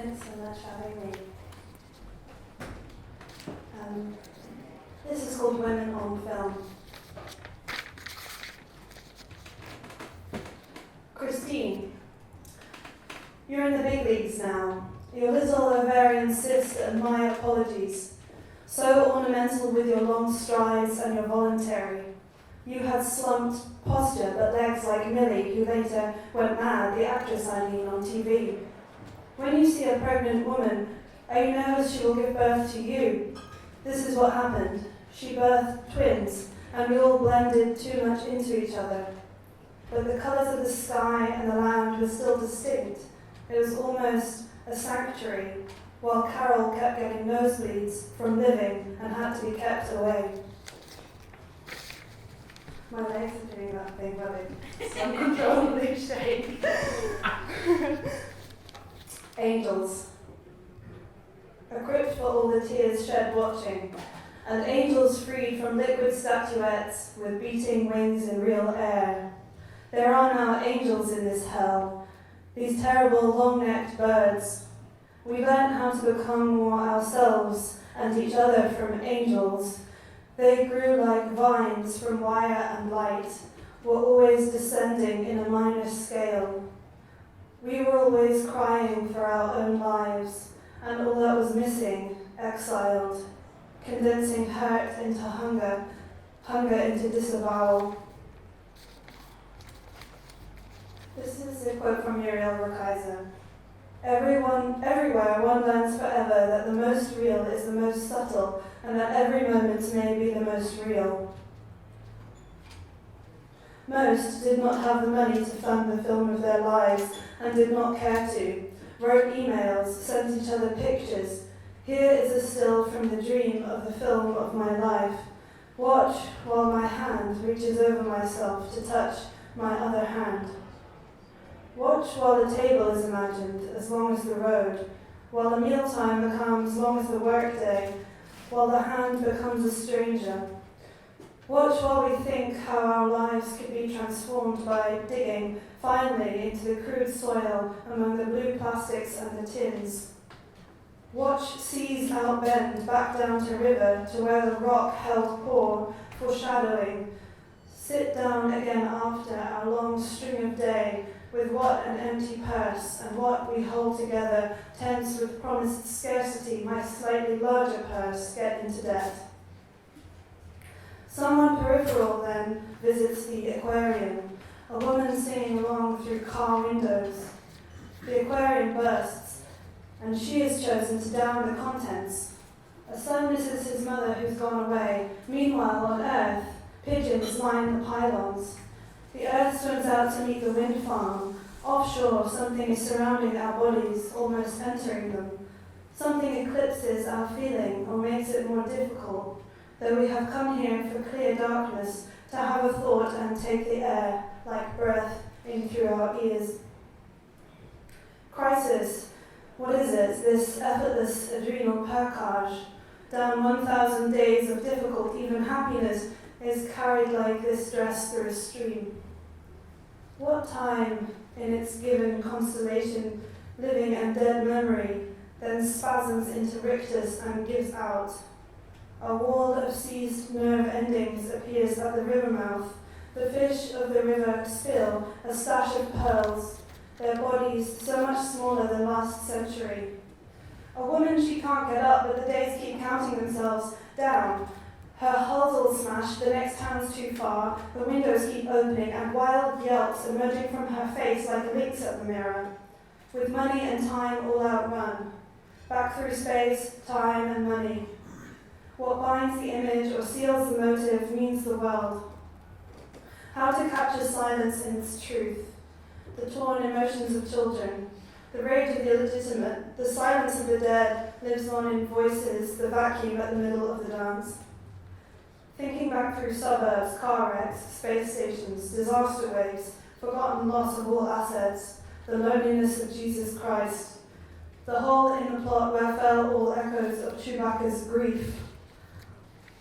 Thanks so much for having me. This is called Women on Film. Christine, you're in the big leagues now. Your little ovarian cyst and my apologies. So ornamental with your long strides and your voluntary. You had slumped posture but legs like Millie, who later went mad, the actress I mean, on TV. When you see a pregnant woman, are you nervous she will give birth to you? This is what happened. She birthed twins, and we all blended too much into each other. But the colours of the sky and the land were still distinct. It was almost a sanctuary, while Carol kept getting nosebleeds from living and had to be kept away. My legs are doing that thing where they uncontrollably shake. Angels. A crypt for all the tears shed watching, and angels freed from liquid statuettes with beating wings in real air. There are now angels in this hell, these terrible long-necked birds. We learned how to become more ourselves and each other from angels. They grew like vines from wire and light, were always descending in a minor scale. We were always crying for our own lives, and all that was missing, exiled, condensing hurt into hunger, hunger into disavowal. This is a quote from Muriel Rukeyser. Everywhere one learns forever that the most real is the most subtle, and that every moment may be the most real. Most did not have the money to fund the film of their lives and did not care to, wrote emails, sent each other pictures. Here is a still from the dream of the film of my life. Watch while my hand reaches over myself to touch my other hand. Watch while the table is imagined as long as the road, while the mealtime becomes long as the workday, while the hand becomes a stranger. Watch while we think how our lives could be transformed by digging finally into the crude soil among the blue plastics and the tins. Watch seas outbend back down to river to where the rock held pour, foreshadowing. Sit down again after our long string of day with what an empty purse and what we hold together tense with promised scarcity my slightly larger purse get into debt. Someone peripheral then visits the aquarium, a woman singing along through car windows. The aquarium bursts, and she is chosen to down the contents. A son misses his mother who's gone away. Meanwhile, on Earth, pigeons line the pylons. The Earth swims out to meet the wind farm. Offshore, something is surrounding our bodies, almost entering them. Something eclipses our feeling or makes it more difficult. Though we have come here for clear darkness, to have a thought and take the air, like breath, in through our ears. Crisis, what is it, this effortless adrenal purgage? Down 1,000 days of difficult, even happiness, is carried like this dress through a stream. What time, in its given constellation, living and dead memory, then spasms into rictus and gives out? A wall of seized nerve endings appears at the river mouth. The fish of the river spill a stash of pearls, their bodies so much smaller than last century. A woman, she can't get up, but the days keep counting themselves down. Her hull's all smashed, the next town's too far, the windows keep opening, and wild yelps emerging from her face like links at the mirror. With money and time all outrun. Back through space, time and money. What binds the image or seals the motive means the world. How to capture silence in its truth. The torn emotions of children. The rage of the illegitimate. The silence of the dead lives on in voices, the vacuum at the middle of the dance. Thinking back through suburbs, car wrecks, space stations, disaster waves, forgotten loss of all assets, the loneliness of Jesus Christ. The hole in the plot where fell all echoes of Chewbacca's grief.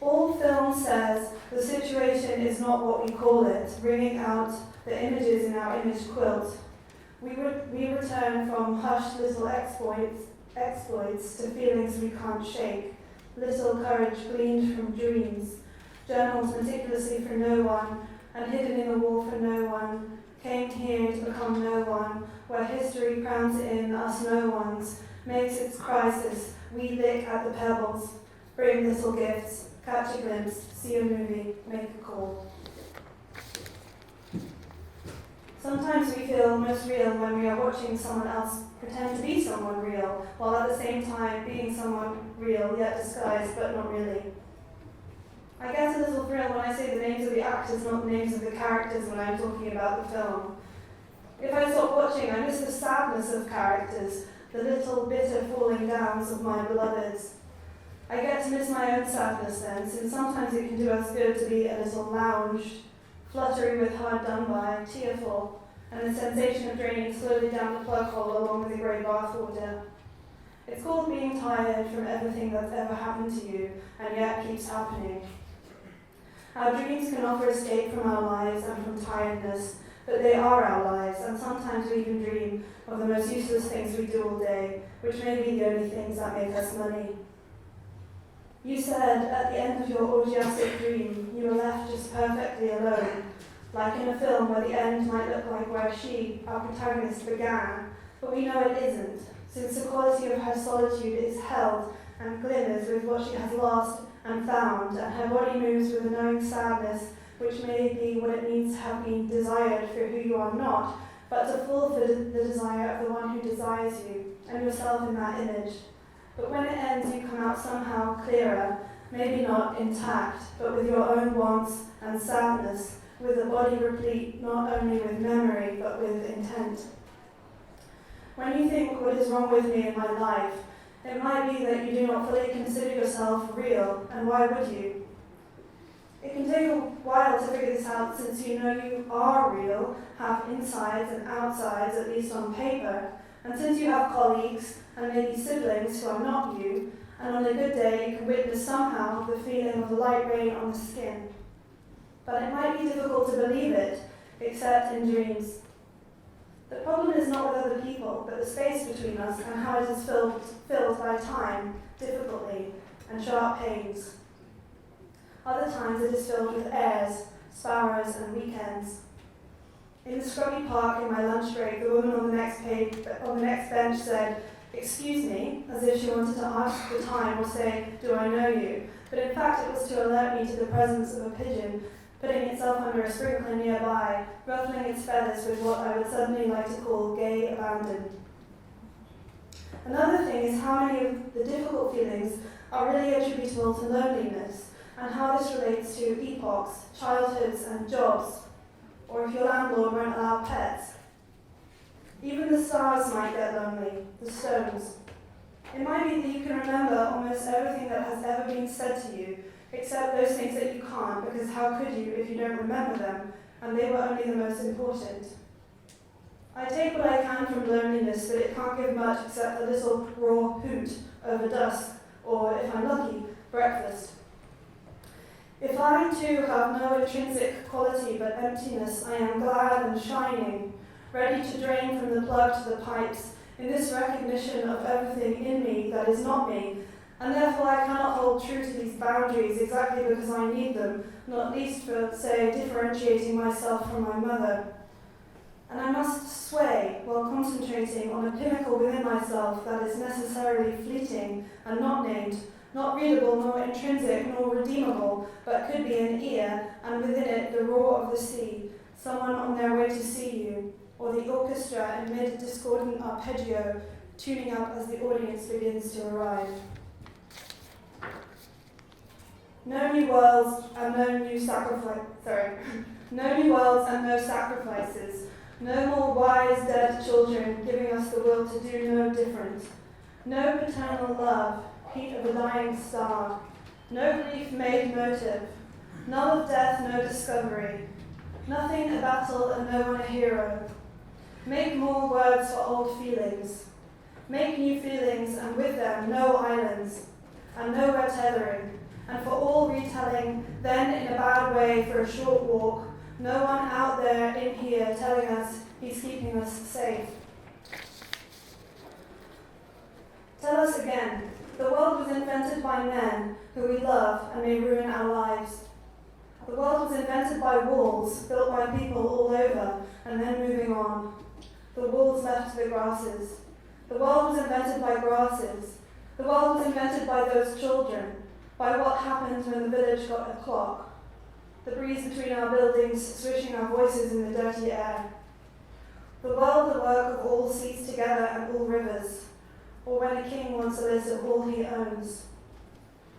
All film says the situation is not what we call it, bringing out the images in our image quilt. We return from hushed little exploits to feelings we can't shake, little courage gleaned from dreams, journals meticulously for no one, and hidden in a wall for no one, came here to become no one, where history crowns in us no ones, makes its crisis, we lick at the pebbles, bring little gifts, catch a glimpse, see a movie, make a call. Sometimes we feel most real when we are watching someone else pretend to be someone real, while at the same time being someone real, yet disguised, but not really. I get a little thrill when I say the names of the actors, not the names of the characters when I'm talking about the film. If I stop watching, I miss the sadness of characters, the little bitter falling downs of my beloveds. I get to miss my own sadness then, since sometimes it can do us good to be a little lounged, fluttery with hard done by, tearful, and the sensation of draining slowly down the plug hole along with the grey bath water. It's called being tired from everything that's ever happened to you, and yet keeps happening. Our dreams can offer escape from our lives and from tiredness, but they are our lives, and sometimes we even dream of the most useless things we do all day, which may be the only things that make us money. You said at the end of your orgiastic dream, you were left just perfectly alone, like in a film where the end might look like where she, our protagonist, began, but we know it isn't, since the quality of her solitude is held and glimmers with what she has lost and found, and her body moves with a knowing sadness, which may be what it means to have been desired for who you are not, but to fulfill the desire of the one who desires you, and yourself in that image. But when it ends, you come out somehow clearer, maybe not intact, but with your own wants and sadness, with a body replete not only with memory, but with intent. When you think, what is wrong with me in my life, it might be that you do not fully consider yourself real, and why would you? It can take a while to figure this out, since you know you are real, have insides and outsides, at least on paper, and since you have colleagues and maybe siblings who are not you, and on a good day you can witness somehow the feeling of the light rain on the skin. But it might be difficult to believe it, except in dreams. The problem is not with other people, but the space between us and how it is filled by time, difficulty, and sharp pains. Other times it is filled with airs, sparrows, and weekends. In the scrubby park in my lunch break, the woman on the next bench said, "Excuse me," as if she wanted to ask the time or say, "Do I know you?" But in fact it was to alert me to the presence of a pigeon, putting itself under a sprinkler nearby, ruffling its feathers with what I would suddenly like to call gay abandon. Another thing is how many of the difficult feelings are really attributable to loneliness, and how this relates to epochs, childhoods, and jobs, or if your landlord won't allow pets. Even the stars might get lonely, the stones. It might be that you can remember almost everything that has ever been said to you, except those things that you can't, because how could you if you don't remember them, and they were only the most important. I take what I can from loneliness, but it can't give much except a little raw hoot over dusk, or, if I'm lucky, breakfast. If I too have no intrinsic quality but emptiness, I am glad and shining, ready to drain from the plug to the pipes, in this recognition of everything in me that is not me, and therefore I cannot hold true to these boundaries exactly because I need them, not least for, say, differentiating myself from my mother. And I must sway while concentrating on a pinnacle within myself that is necessarily fleeting and not named, not readable nor intrinsic nor redeemable, but could be an ear, and within it the roar of the sea, someone on their way to see you, or the orchestra in mid-discordant arpeggio, tuning up as the audience begins to arrive. No new worlds and no new sacrifices. No more wise dead children giving us the will to do no different. No paternal love, heat of a dying star. No grief made motive. None of death, no discovery. Nothing a battle and no one a hero. Make more words for old feelings. Make new feelings and with them no islands and nowhere tethering. And for all retelling, then in a bad way for a short walk, no one out there in here telling us he's keeping us safe. us again. The world was invented by men who we love and may ruin our lives. The world was invented by walls built by people all over and then moving on. The walls left to the grasses. The world was invented by grasses. The world was invented by those children, by what happened when the village got a clock. The breeze between our buildings swishing our voices in the dirty air. The world, the work of all seas together and all rivers, or when a king wants a list of all he owns.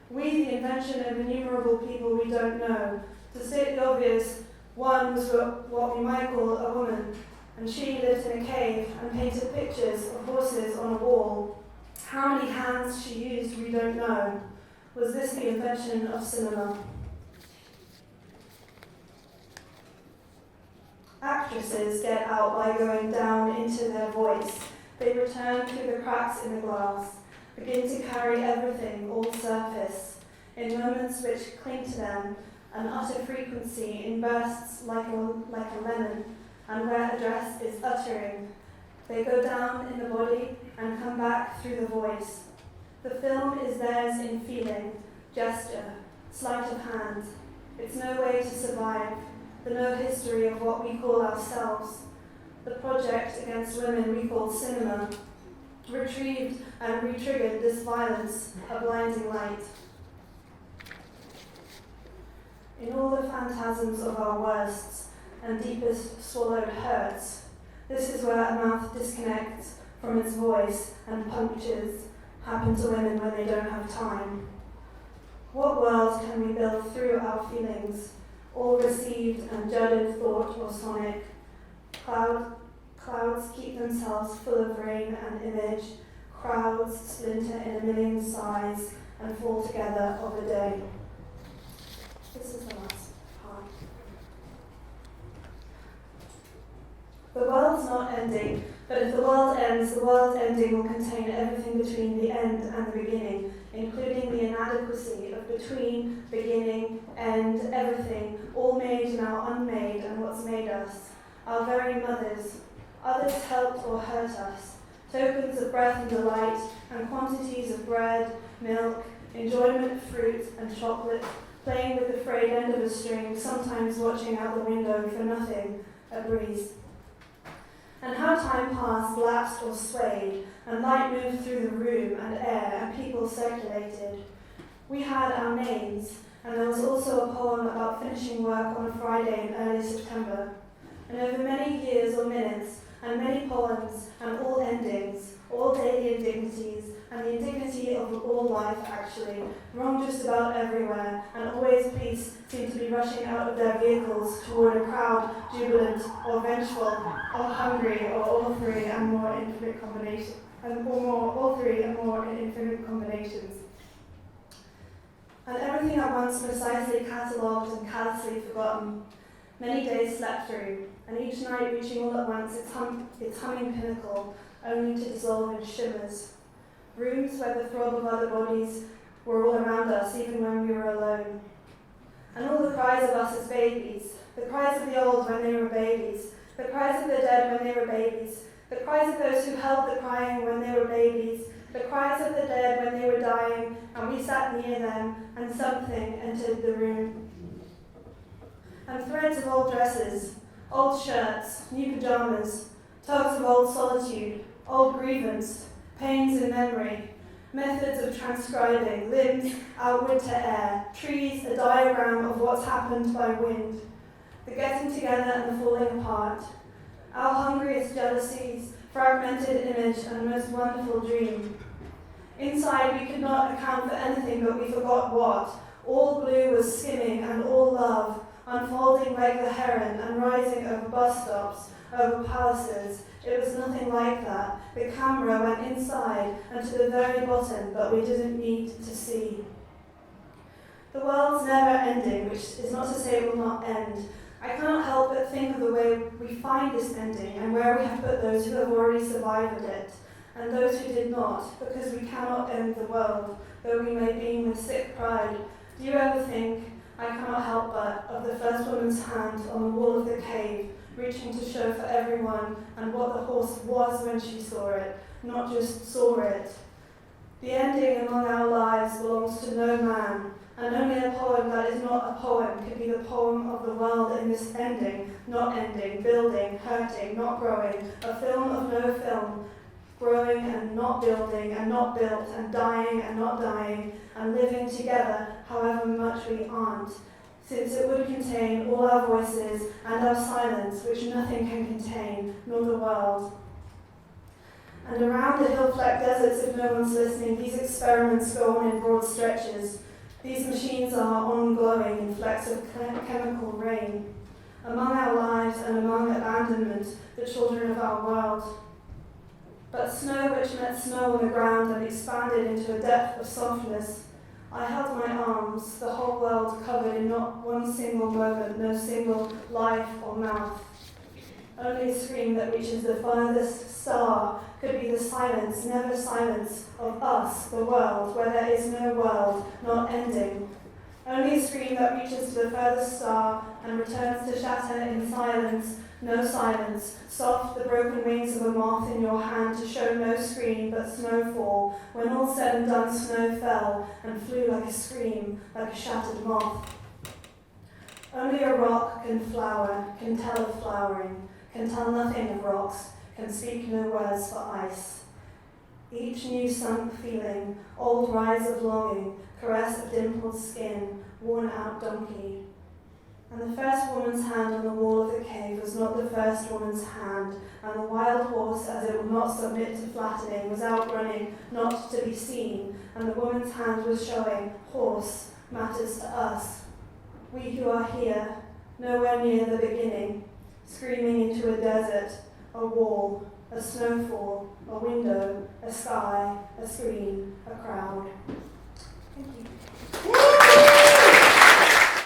We, the invention of innumerable people we don't know. To state the obvious, one was what we might call a woman, and she lived in a cave and painted pictures of horses on a wall. How many hands she used, we don't know. Was this the invention of cinema? Actresses get out by going down into their voice. They return through the cracks in the glass, begin to carry everything, all surface, in moments which cling to them, an utter frequency in bursts like a lemon, and where address is uttering. They go down in the body and come back through the voice. The film is theirs in feeling, gesture, sleight of hand. It's no way to survive, the no history of what we call ourselves. The project against women we call cinema, retrieved and re-triggered this violence, a blinding light. In all the phantasms of our worsts and deepest swallowed hurts, this is where a mouth disconnects from its voice and punctures happen to women when they don't have time. What world can we build through our feelings, all received and judged thought or sonic? Clouds keep themselves full of rain and image, crowds splinter in a million sighs and fall together of a day. This is the last part. The world's not ending, but if the world ends, the world ending will contain everything between the end and the beginning, including the inadequacy of between, beginning, end, everything, all made now unmade, and what's made us, our very mothers. Others helped or hurt us, tokens of breath and delight, and quantities of bread, milk, enjoyment, fruit, and chocolate, playing with the frayed end of a string, sometimes watching out the window for nothing, a breeze. And how time passed, lapsed or swayed, and light moved through the room and air, and people circulated. We had our names, and there was also a poem about finishing work on a Friday in early September. And over many years or minutes, and many poems, and all endings, all daily indignities, and the indignity of all life actually, wrong just about everywhere, and always police seem to be rushing out of their vehicles toward a crowd, jubilant, or vengeful, or hungry, or all three and more infinite combinations, all three and more in infinite combinations. And everything at once precisely catalogued and callously forgotten. Many days slept through, and each night reaching all at once its humming pinnacle, only to dissolve in shimmers. Rooms where the throb of other bodies were all around us, even when we were alone. And all the cries of us as babies, the cries of the old when they were babies, the cries of the dead when they were babies, the cries of those who held the crying when they were babies, the cries of the dead when they were dying, and we sat near them, and something entered the room. And threads of old dresses, old shirts, new pajamas, tugs of old solitude, old grievance, pains in memory, methods of transcribing, limbs outward to air, trees a diagram of what's happened by wind, the getting together and the falling apart, our hungriest jealousies, fragmented image and most wonderful dream. Inside we could not account for anything, but we forgot what. All blue was skimming and all love, unfolding like the heron and rising over bus stops, over palaces. It was nothing like that. The camera went inside and to the very bottom, but we didn't need to see. The world's never ending, which is not to say it will not end. I cannot help but think of the way we find this ending and where we have put those who have already survived it, and those who did not, because we cannot end the world, though we may beam with sick pride. Do you ever think, I cannot help but, of the first woman's hand on the wall of the cave, reaching to show for everyone and what the horse was when she saw it, not just saw it. The ending among our lives belongs to no man, and only a poem that is not a poem can be the poem of the world in this ending, not ending, building, hurting, not growing, a film of no film, growing and not building and not built, and dying and not dying, and living together however much we aren't, since it would contain all our voices and our silence, which nothing can contain, nor the world. And around the hill-flecked deserts, if no one's listening, these experiments go on in broad stretches. These machines are on-glowing in flecks of chemical rain. Among our lives and among abandonment, the children of our world. But snow which met snow on the ground and expanded into a depth of softness, I held my arms, the whole world covered in not one single moment, no single life or mouth. Only a scream that reaches the farthest star could be the silence, never silence, of us, the world, where there is no world, not ending. Only a scream that reaches to the furthest star and returns to shatter in silence, no silence, soft, the broken wings of a moth in your hand to show no scream but snowfall. When all said and done, snow fell and flew like a scream, like a shattered moth. Only a rock can flower, can tell of flowering, can tell nothing of rocks, can speak no words for ice. Each new sunk feeling, old rise of longing, caress of dimpled skin, worn out donkey. And the first woman's hand on the wall of the cave was not the first woman's hand, and the wild horse, as it would not submit to flattening, was outrunning, not to be seen, and the woman's hand was showing, horse matters to us. We who are here, nowhere near the beginning, screaming into a desert, a wall, a snowfall, a window, a sky, a scream.